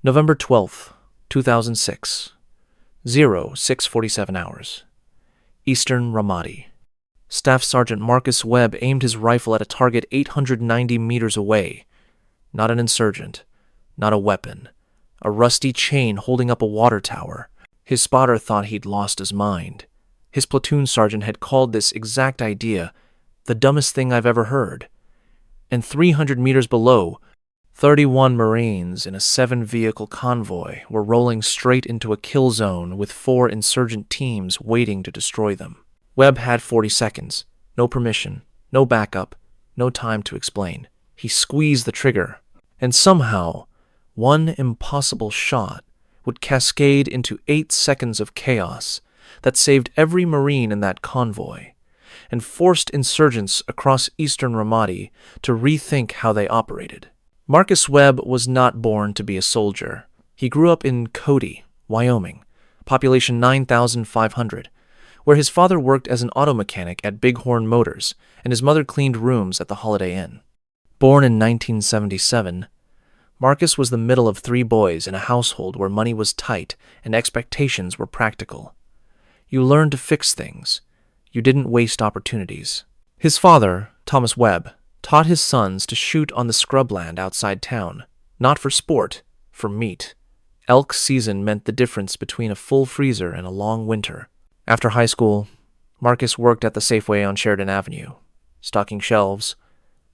November 12th, 2006, 0647 hours. Eastern Ramadi. Staff Sergeant Marcus Webb aimed his rifle at a target 890 meters away. Not an insurgent, not a weapon, a rusty chain holding up a water tower. His spotter thought he'd lost his mind. His platoon sergeant had called this exact idea the dumbest thing I've ever heard. And 300 meters below, 31 Marines in a 7-vehicle convoy were rolling straight into a kill zone with 4 insurgent teams waiting to destroy them. Webb had 40 seconds. No permission, no backup, no time to explain. He squeezed the trigger, and somehow, one impossible shot would cascade into 8 seconds of chaos that saved every Marine in that convoy and forced insurgents across eastern Ramadi to rethink how they operated. Marcus Webb was not born to be a soldier. He grew up in Cody, Wyoming, population 9,500, where his father worked as an auto mechanic at Bighorn Motors and his mother cleaned rooms at the Holiday Inn. Born in 1977, Marcus was the middle of 3 boys in a household where money was tight and expectations were practical. You learned to fix things. You didn't waste opportunities. His father, Thomas Webb, taught his sons to shoot on the scrubland outside town, not for sport, for meat. Elk season meant the difference between a full freezer and a long winter. After high school, Marcus worked at the Safeway on Sheridan Avenue, stocking shelves,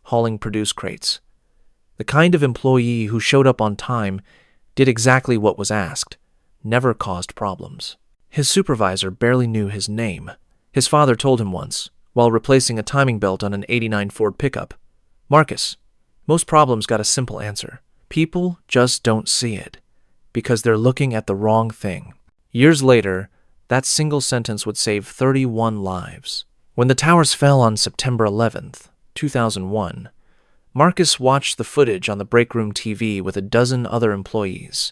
hauling produce crates. The kind of employee who showed up on time, did exactly what was asked, never caused problems. His supervisor barely knew his name. His father told him once, while replacing a timing belt on an '89 Ford pickup, "Marcus, most problems got a simple answer. People just don't see it, because they're looking at the wrong thing." Years later, that single sentence would save 31 lives. When the towers fell on September 11th, 2001, Marcus watched the footage on the break room TV with a dozen other employees.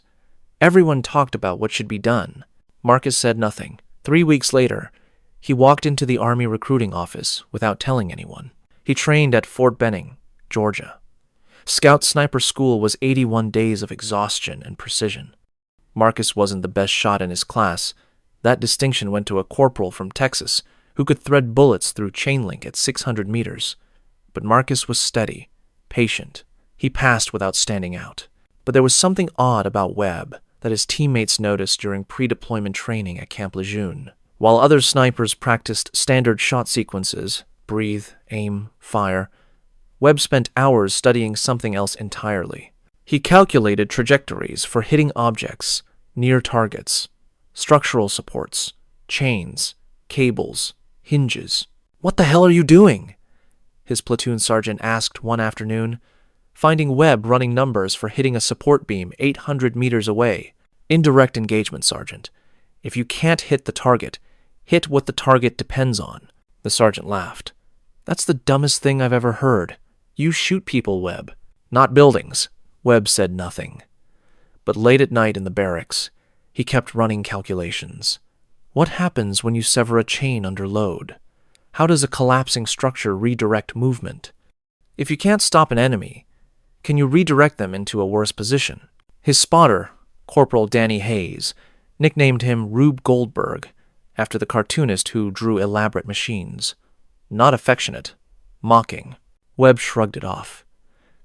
Everyone talked about what should be done. Marcus said nothing. 3 weeks later, he walked into the Army recruiting office without telling anyone. He trained at Fort Benning, Georgia. Scout Sniper School was 81 days of exhaustion and precision. Marcus wasn't the best shot in his class. That distinction went to a corporal from Texas who could thread bullets through chain link at 600 meters. But Marcus was steady, patient. He passed without standing out. But there was something odd about Webb that his teammates noticed during pre-deployment training at Camp Lejeune. While other snipers practiced standard shot sequences, breathe, aim, fire, Webb spent hours studying something else entirely. He calculated trajectories for hitting objects, near targets, structural supports, chains, cables, hinges. "What the hell are you doing?" his platoon sergeant asked one afternoon, finding Webb running numbers for hitting a support beam 800 meters away. "Indirect engagement, Sergeant. If you can't hit the target, hit what the target depends on." The sergeant laughed. "That's the dumbest thing I've ever heard. You shoot people, Webb, not buildings." Webb said nothing. But late at night in the barracks, he kept running calculations. What happens when you sever a chain under load? How does a collapsing structure redirect movement? If you can't stop an enemy, can you redirect them into a worse position? His spotter, Corporal Danny Hayes, nicknamed him Rube Goldberg, after the cartoonist who drew elaborate machines. Not affectionate, mocking. Webb shrugged it off,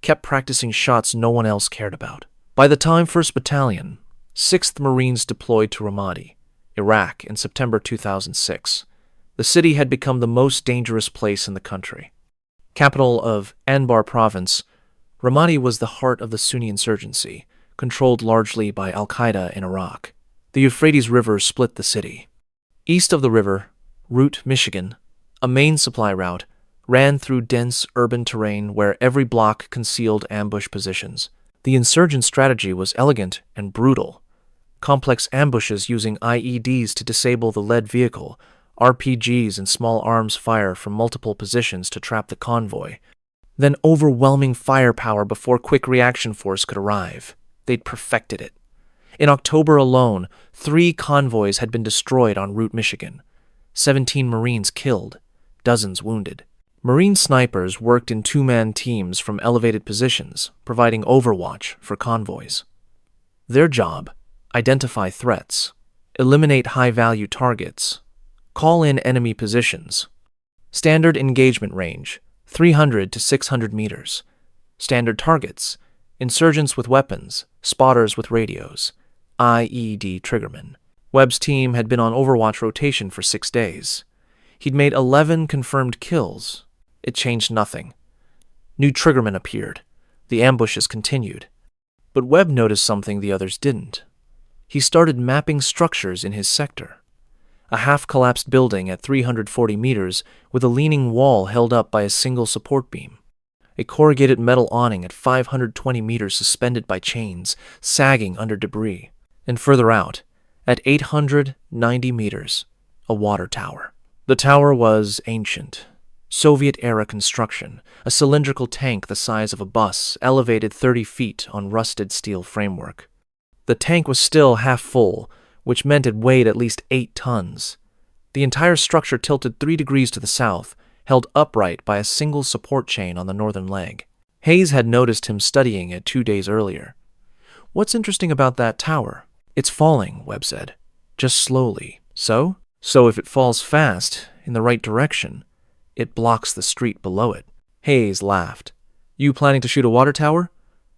kept practicing shots no one else cared about. By the time 1st Battalion, 6th Marines deployed to Ramadi, Iraq in September 2006, the city had become the most dangerous place in the country. Capital of Anbar Province, Ramadi was the heart of the Sunni insurgency, controlled largely by al-Qaeda in Iraq. The Euphrates River split the city. East of the river, Route Michigan, a main supply route, ran through dense urban terrain where every block concealed ambush positions. The insurgent strategy was elegant and brutal. Complex ambushes using IEDs to disable the lead vehicle, RPGs and small arms fire from multiple positions to trap the convoy, then overwhelming firepower before quick reaction force could arrive. They'd perfected it. In October alone, 3 convoys had been destroyed en route Michigan. 17 Marines killed, dozens wounded. Marine snipers worked in 2-man teams from elevated positions, providing overwatch for convoys. Their job: identify threats, eliminate high-value targets, call in enemy positions. Standard engagement range: 300 to 600 meters. Standard targets: insurgents with weapons, spotters with radios, IED triggermen. Webb's team had been on Overwatch rotation for 6 days. He'd made 11 confirmed kills. It changed nothing. New triggermen appeared. The ambushes continued. But Webb noticed something the others didn't. He started mapping structures in his sector. A half-collapsed building at 340 meters with a leaning wall held up by a single support beam. A corrugated metal awning at 520 meters suspended by chains, sagging under debris. And further out, at 890 meters, a water tower. The tower was ancient. Soviet-era construction, a cylindrical tank the size of a bus, elevated 30 feet on rusted steel framework. The tank was still half full, which meant it weighed at least 8 tons. The entire structure tilted 3 degrees to the south, held upright by a single support chain on the northern leg. Hayes had noticed him studying it 2 days earlier. "What's interesting about that tower?" "It's falling," Webb said. "Just slowly." "So?" "So if it falls fast, in the right direction, it blocks the street below it." Hayes laughed. "You planning to shoot a water tower?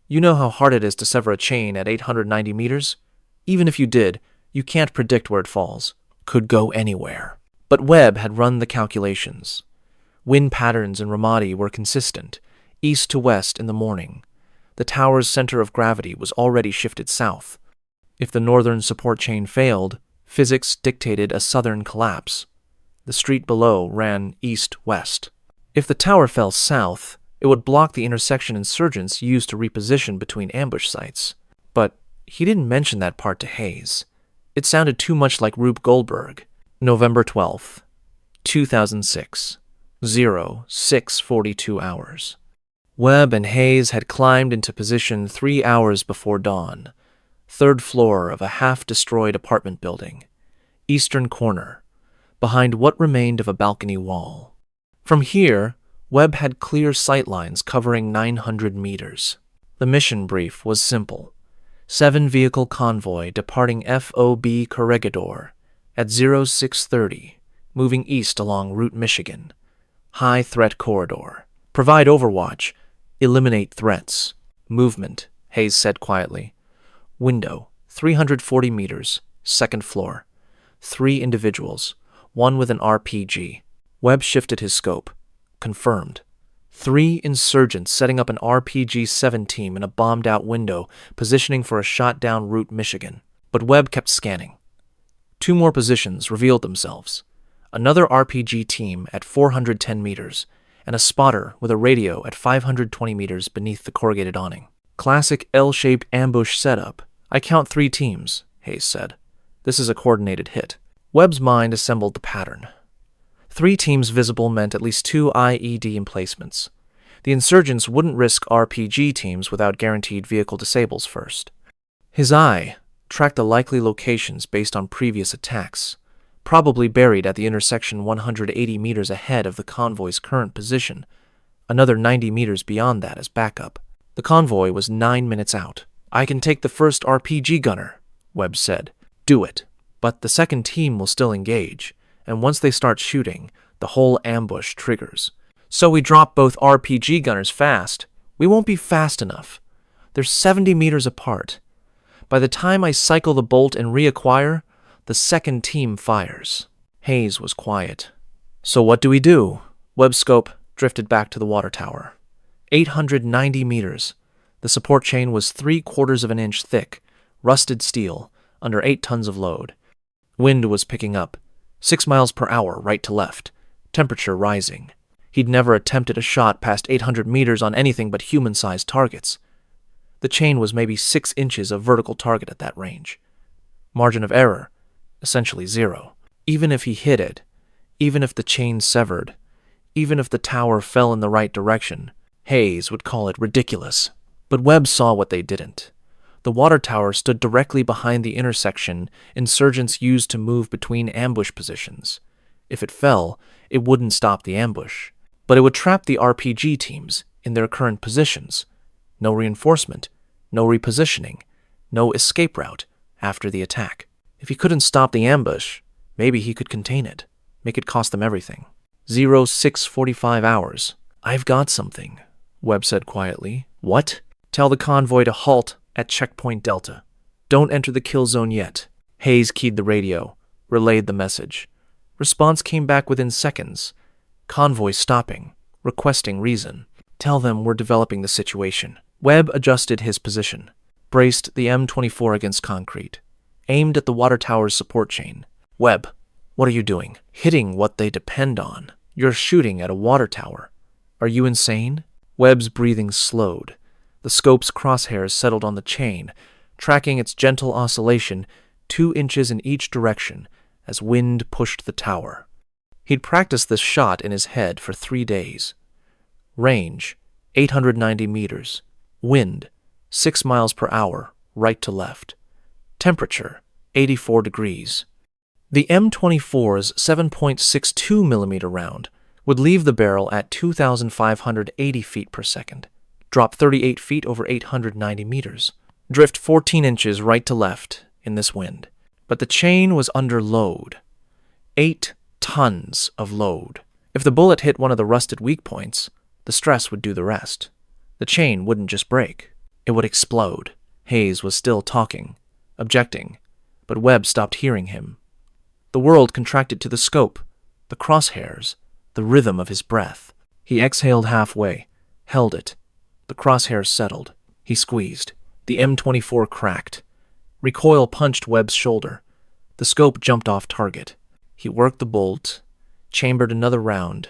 You know how hard it is to sever a chain at 890 meters? Even if you did, you can't predict where it falls. Could go anywhere." But Webb had run the calculations. Wind patterns in Ramadi were consistent, east to west in the morning. The tower's center of gravity was already shifted south. If the northern support chain failed, physics dictated a southern collapse. The street below ran east-west. If the tower fell south, it would block the intersection insurgents used to reposition between ambush sites. But he didn't mention that part to Hayes. It sounded too much like Rube Goldberg. November 12th, 2006, 06:42 hours. Webb and Hayes had climbed into position 3 hours before dawn. 3rd floor of a half-destroyed apartment building. Eastern corner, behind what remained of a balcony wall. From here, Webb had clear sightlines covering 900 meters. The mission brief was simple. 7-vehicle convoy departing FOB Corregidor at 0630, moving east along Route Michigan. High threat corridor. Provide overwatch. Eliminate threats. Movement, Hayes said quietly. Window, 340 meters, 2nd floor. 3 individuals, 1 with an RPG. Webb shifted his scope. Confirmed. 3 insurgents setting up an RPG-7 team in a bombed-out window, positioning for a shot-down Route Michigan. But Webb kept scanning. 2 more positions revealed themselves. Another RPG team at 410 meters, and a spotter with a radio at 520 meters beneath the corrugated awning. Classic L-shaped ambush setup. "I count 3 teams," Hayes said. "This is a coordinated hit." Webb's mind assembled the pattern. 3 teams visible meant at least 2 IED emplacements. The insurgents wouldn't risk RPG teams without guaranteed vehicle disables first. His eye tracked the likely locations based on previous attacks, probably buried at the intersection 180 meters ahead of the convoy's current position, another 90 meters beyond that as backup. The convoy was 9 minutes out. "I can take the first RPG gunner," Webb said. "Do it." But the second team will still engage, and once they start shooting, the whole ambush triggers. "So we drop both RPG gunners fast. We won't be fast enough. They're 70 meters apart. By the time I cycle the bolt and reacquire, the second team fires." Hayes was quiet. "So what do we do?" Webb's scope drifted back to the water tower. 890 meters. The support chain was 3/4 of an inch thick, rusted steel, under 8 tons of load. Wind was picking up, 6 miles per hour right to left, temperature rising. He'd never attempted a shot past 800 meters on anything but human-sized targets. The chain was maybe 6 inches of vertical target at that range. Margin of error, essentially 0. Even if he hit it, even if the chain severed, even if the tower fell in the right direction, Hayes would call it ridiculous. But Webb saw what they didn't. The water tower stood directly behind the intersection insurgents used to move between ambush positions. If it fell, it wouldn't stop the ambush, but it would trap the RPG teams in their current positions. No reinforcement, no repositioning, no escape route after the attack. If he couldn't stop the ambush, maybe he could contain it, make it cost them everything. 0645 hours. I've got something, Webb said quietly. What? Tell the convoy to halt at checkpoint Delta. Don't enter the kill zone yet. Hayes keyed the radio, relayed the message. Response came back within seconds. Convoy stopping, requesting reason. Tell them we're developing the situation. Webb adjusted his position, braced the M24 against concrete, aimed at the water tower's support chain. Webb, what are you doing? Hitting what they depend on. You're shooting at a water tower. Are you insane? Webb's breathing slowed. The scope's crosshairs settled on the chain, tracking its gentle oscillation 2 inches in each direction as wind pushed the tower. He'd practiced this shot in his head for 3 days. Range, 890 meters. Wind, 6 miles per hour, right to left. Temperature, 84 degrees. The M24's 7.62 millimeter round would leave the barrel at 2,580 feet per second, drop 38 feet over 890 meters, drift 14 inches right to left in this wind. But the chain was under load. 8 tons of load. If the bullet hit one of the rusted weak points, the stress would do the rest. The chain wouldn't just break. It would explode. Hayes was still talking, objecting, but Webb stopped hearing him. The world contracted to the scope, the crosshairs, the rhythm of his breath. He exhaled halfway, held it. The crosshairs settled. He squeezed. The M24 cracked. Recoil punched Webb's shoulder. The scope jumped off target. He worked the bolt, chambered another round,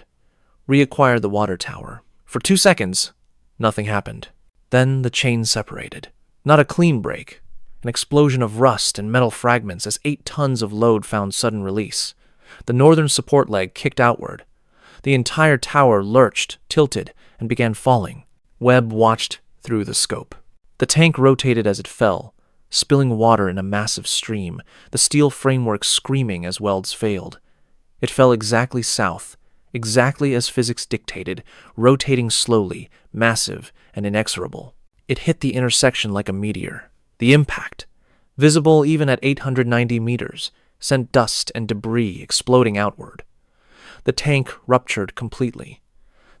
reacquired the water tower. For 2 seconds, nothing happened. Then the chain separated. Not a clean break. An explosion of rust and metal fragments as 8 tons of load found sudden release. The northern support leg kicked outward. The entire tower lurched, tilted, and began falling. Webb watched through the scope. The tank rotated as it fell, spilling water in a massive stream, the steel framework screaming as welds failed. It fell exactly south, exactly as physics dictated, rotating slowly, massive and inexorable. It hit the intersection like a meteor. The impact, visible even at 890 meters, sent dust and debris exploding outward. The tank ruptured completely.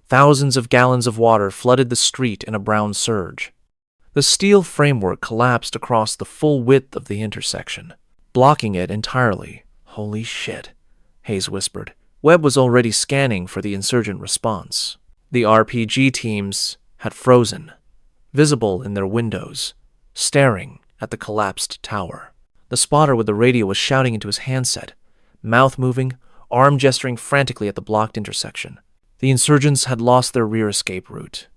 Thousands of gallons of water flooded the street in a brown surge. The steel framework collapsed across the full width of the intersection, blocking it entirely. Holy shit, Hayes whispered. Webb was already scanning for the insurgent response. The RPG teams had frozen, visible in their windows, staring at the collapsed tower. The spotter with the radio was shouting into his handset, mouth moving, arm gesturing frantically at the blocked intersection. The insurgents had lost their rear escape route.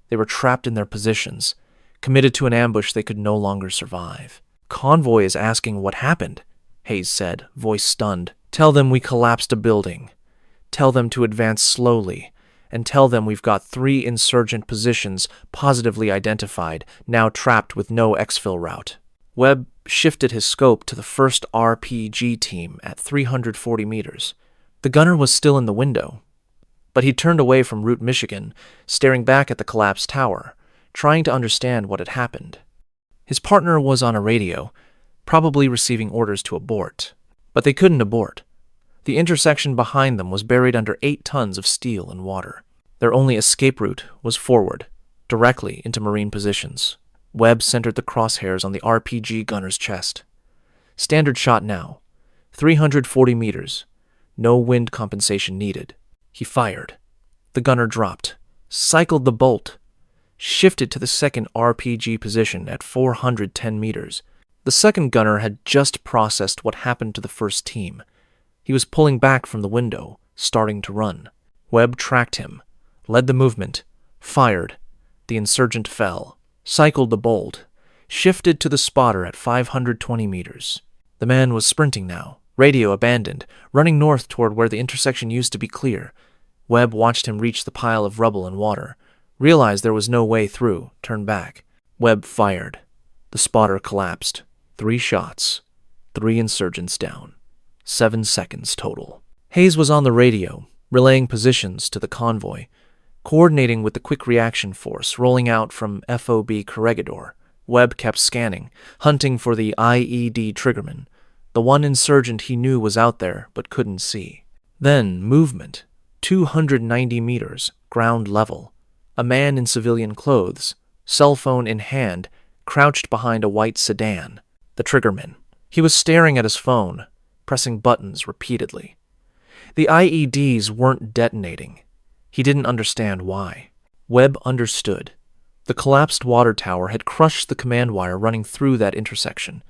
They were trapped in their positions, committed to an ambush they could no longer survive. Convoy is asking what happened, Hayes said, voice stunned. Tell them we collapsed a building. Tell them to advance slowly, and tell them we've got 3 insurgent positions positively identified, now trapped with no exfil route. Webb shifted his scope to the first RPG team at 340 meters. The gunner was still in the window, but he turned away from Route Michigan, staring back at the collapsed tower, trying to understand what had happened. His partner was on a radio, probably receiving orders to abort. But they couldn't abort. The intersection behind them was buried under 8 tons of steel and water. Their only escape route was forward, directly into Marine positions. Webb centered the crosshairs on the RPG gunner's chest. Standard shot now. 340 meters. No wind compensation needed. He fired. The gunner dropped, cycled the bolt, shifted to the second RPG position at 410 meters. The second gunner had just processed what happened to the first team. He was pulling back from the window, starting to run. Webb tracked him, led the movement, fired. The insurgent fell, cycled the bolt, shifted to the spotter at 520 meters. The man was sprinting now, radio abandoned, running north toward where the intersection used to be clear. Webb watched him reach the pile of rubble and water, realized there was no way through, turned back. Webb fired. The spotter collapsed. 3 shots. 3 insurgents down. 7 seconds total. Hayes was on the radio, relaying positions to the convoy, coordinating with the quick reaction force rolling out from FOB Corregidor. Webb kept scanning, hunting for the IED triggerman, the one insurgent he knew was out there but couldn't see. Then, movement. 290 meters, ground level. A man in civilian clothes, cell phone in hand, crouched behind a white sedan. The triggerman. He was staring at his phone, pressing buttons repeatedly. The IEDs weren't detonating. He didn't understand why. Webb understood. The collapsed water tower had crushed the command wire running through that intersection.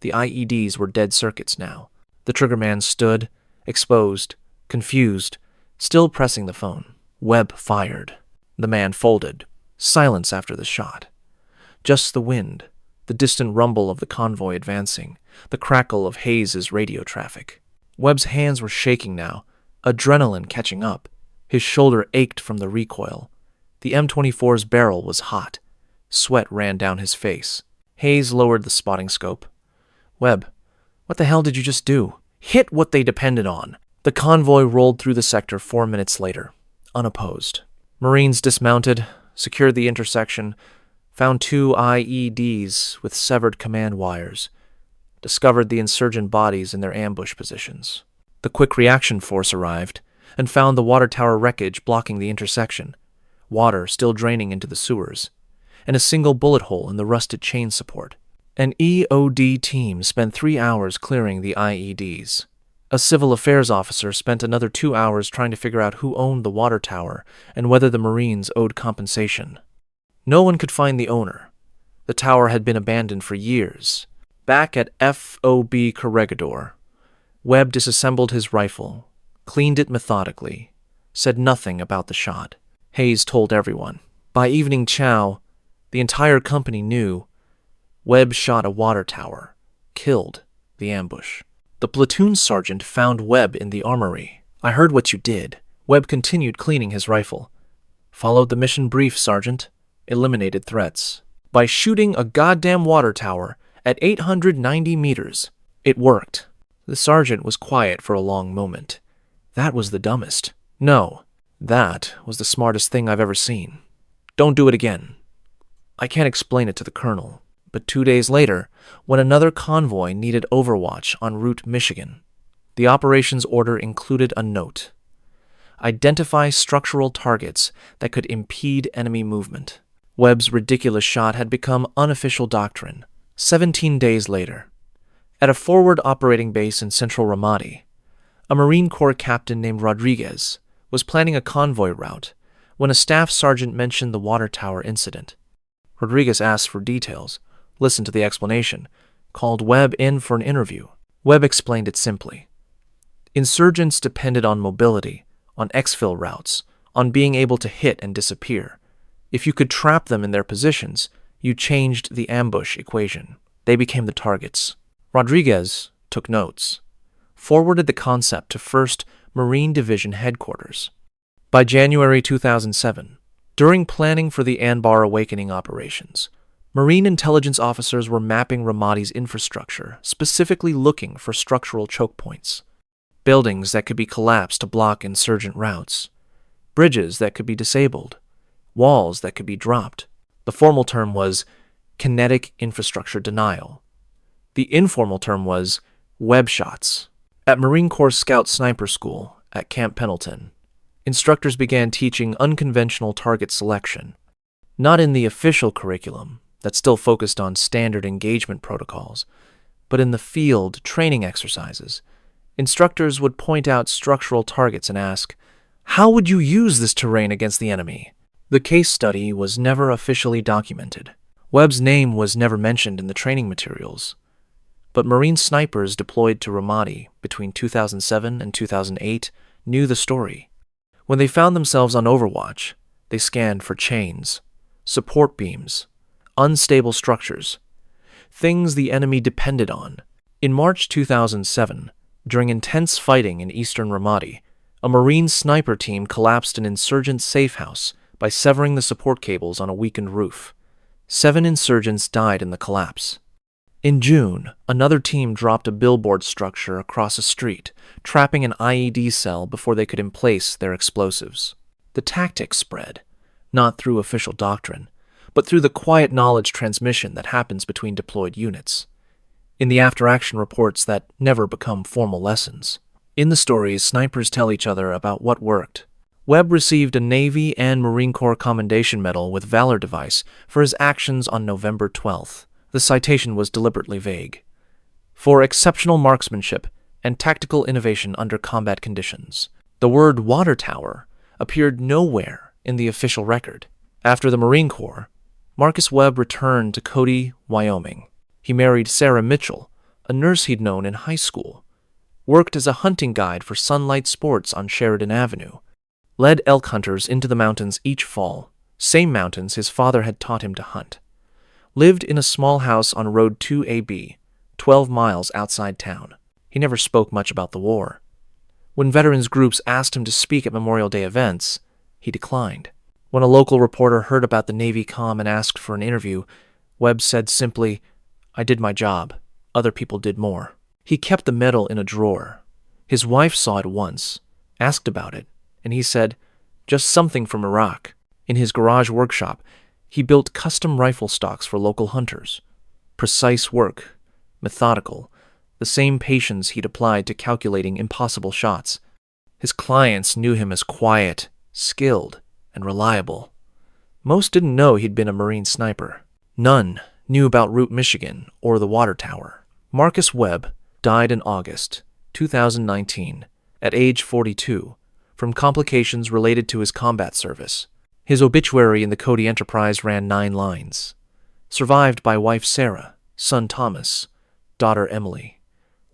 The IEDs were dead circuits now. The triggerman stood, exposed, confused, still pressing the phone. Webb fired. The man folded. Silence after the shot. Just the wind, the distant rumble of the convoy advancing, the crackle of Hayes's radio traffic. Webb's hands were shaking now, adrenaline catching up. His shoulder ached from the recoil. The M24's barrel was hot. Sweat ran down his face. Hayes lowered the spotting scope. Webb, what the hell did you just do? Hit what they depended on. The convoy rolled through the sector 4 minutes later, unopposed. Marines dismounted, secured the intersection, found 2 IEDs with severed command wires, discovered the insurgent bodies in their ambush positions. The quick reaction force arrived and found the water tower wreckage blocking the intersection, water still draining into the sewers, and a single bullet hole in the rusted chain support. An EOD team spent 3 hours clearing the IEDs. A civil affairs officer spent another 2 hours trying to figure out who owned the water tower and whether the Marines owed compensation. No one could find the owner. The tower had been abandoned for years. Back at FOB Corregidor, Webb disassembled his rifle, cleaned it methodically, said nothing about the shot. Hayes told everyone. By evening chow, the entire company knew Webb shot a water tower, killed the ambush. The platoon sergeant found Webb in the armory. I heard what you did. Webb continued cleaning his rifle. Followed the mission brief, Sergeant. Eliminated threats. By shooting a goddamn water tower at 890 meters. It worked. The sergeant was quiet for a long moment. That was the dumbest. No, that was the smartest thing I've ever seen. Don't do it again. I can't explain it to the colonel. But 2 days later, when another convoy needed overwatch en route Michigan, the operations order included a note. Identify structural targets that could impede enemy movement. Webb's ridiculous shot had become unofficial doctrine. 17 days later, at a forward operating base in central Ramadi, a Marine Corps captain named Rodriguez was planning a convoy route when a staff sergeant mentioned the water tower incident. Rodriguez asked for details, listened to the explanation, called Webb in for an interview. Webb explained it simply. Insurgents depended on mobility, on exfil routes, on being able to hit and disappear. If you could trap them in their positions, you changed the ambush equation. They became the targets. Rodriguez took notes, forwarded the concept to 1st Marine Division headquarters. By January 2007, during planning for the Anbar Awakening operations, Marine intelligence officers were mapping Ramadi's infrastructure, specifically looking for structural choke points. Buildings that could be collapsed to block insurgent routes. Bridges that could be disabled. Walls that could be dropped. The formal term was kinetic infrastructure denial. The informal term was web shots. At Marine Corps Scout Sniper School at Camp Pendleton, instructors began teaching unconventional target selection. Not in the official curriculum that still focused on standard engagement protocols, but in the field training exercises. Instructors would point out structural targets and ask, how would you use this terrain against the enemy? The case study was never officially documented. Webb's name was never mentioned in the training materials. But Marine snipers deployed to Ramadi between 2007 and 2008 knew the story. When they found themselves on overwatch, they scanned for chains, support beams, unstable structures, things the enemy depended on. In March 2007, during intense fighting in eastern Ramadi, a Marine sniper team collapsed an insurgent safe house by severing the support cables on a weakened roof. 7 insurgents died in the collapse. In June, another team dropped a billboard structure across a street, trapping an IED cell before they could emplace their explosives. The tactics spread, not through official doctrine, but through the quiet knowledge transmission that happens between deployed units. In the after-action reports that never become formal lessons. In the stories, snipers tell each other about what worked. Webb received a Navy and Marine Corps Commendation Medal with Valor Device for his actions on November 12th. The citation was deliberately vague. For exceptional marksmanship and tactical innovation under combat conditions. The word water tower appeared nowhere in the official record. After the Marine Corps, Marcus Webb returned to Cody, Wyoming. He married Sarah Mitchell, a nurse he'd known in high school, worked as a hunting guide for Sunlight Sports on Sheridan Avenue, led elk hunters into the mountains each fall, same mountains his father had taught him to hunt, lived in a small house on Road 2AB, 12 miles outside town. He never spoke much about the war. When veterans groups asked him to speak at Memorial Day events, he declined. When a local reporter heard about the Navy comm and asked for an interview, Webb said simply, "I did my job. Other people did more." He kept the medal in a drawer. His wife saw it once, asked about it, and he said, "Just something from Iraq." In his garage workshop, he built custom rifle stocks for local hunters. Precise work, methodical, the same patience he'd applied to calculating impossible shots. His clients knew him as quiet, skilled, and reliable. Most didn't know he'd been a Marine sniper. None knew about Route Michigan or the water tower. Marcus Webb died in August 2019 at age 42 from complications related to his combat service. His obituary in the Cody Enterprise ran 9 lines. Survived by wife Sarah, son Thomas, daughter Emily.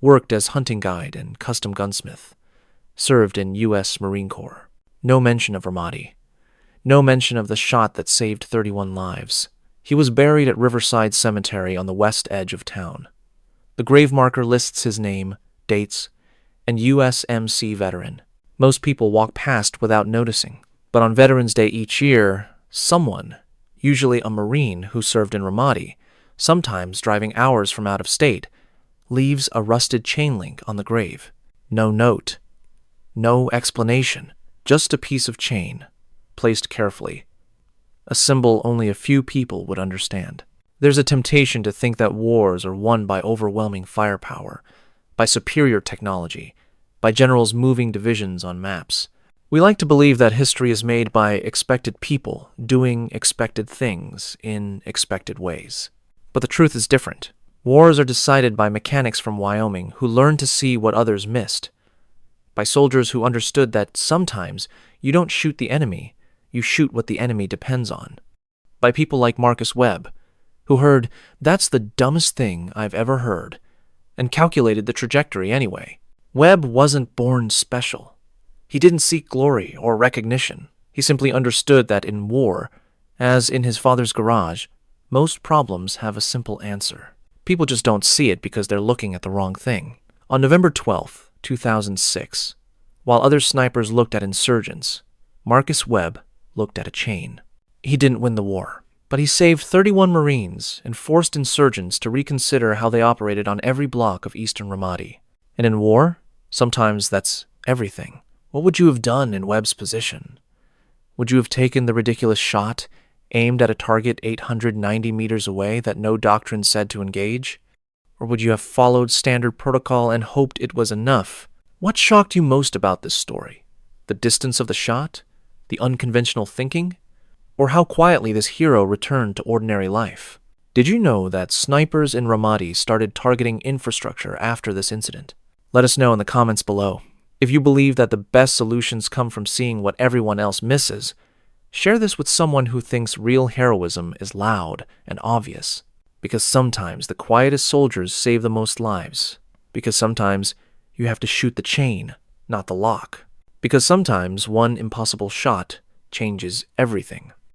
Worked as hunting guide and custom gunsmith. Served in U.S. Marine Corps. No mention of Ramadi. No mention of the shot that saved 31 lives. He was buried at Riverside Cemetery on the west edge of town. The grave marker lists his name, dates, and USMC veteran. Most people walk past without noticing. But on Veterans Day each year, someone, usually a Marine who served in Ramadi, sometimes driving hours from out of state, leaves a rusted chain link on the grave. No note. No explanation. Just a piece of chain, placed carefully. A symbol only a few people would understand. There's a temptation to think that wars are won by overwhelming firepower, by superior technology, by generals moving divisions on maps. We like to believe that history is made by expected people doing expected things in expected ways. But the truth is different. Wars are decided by mechanics from Wyoming who learned to see what others missed. By soldiers who understood that sometimes you don't shoot the enemy, you shoot what the enemy depends on. By people like Marcus Webb, who heard, "That's the dumbest thing I've ever heard," and calculated the trajectory anyway. Webb wasn't born special. He didn't seek glory or recognition. He simply understood that in war, as in his father's garage, most problems have a simple answer. People just don't see it because they're looking at the wrong thing. On November 12th, 2006, while other snipers looked at insurgents, Marcus Webb looked at a chain. He didn't win the war, but he saved 31 Marines and forced insurgents to reconsider how they operated on every block of eastern Ramadi. And in war, sometimes that's everything. What would you have done in Webb's position? Would you have taken the ridiculous shot, aimed at a target 890 meters away that no doctrine said to engage? Or would you have followed standard protocol and hoped it was enough? What shocked you most about this story? The distance of the shot? The unconventional thinking? Or how quietly this hero returned to ordinary life? Did you know that snipers in Ramadi started targeting infrastructure after this incident? Let us know in the comments below. If you believe that the best solutions come from seeing what everyone else misses, share this with someone who thinks real heroism is loud and obvious. Because sometimes the quietest soldiers save the most lives. Because sometimes you have to shoot the chain, not the lock. Because sometimes one impossible shot changes everything.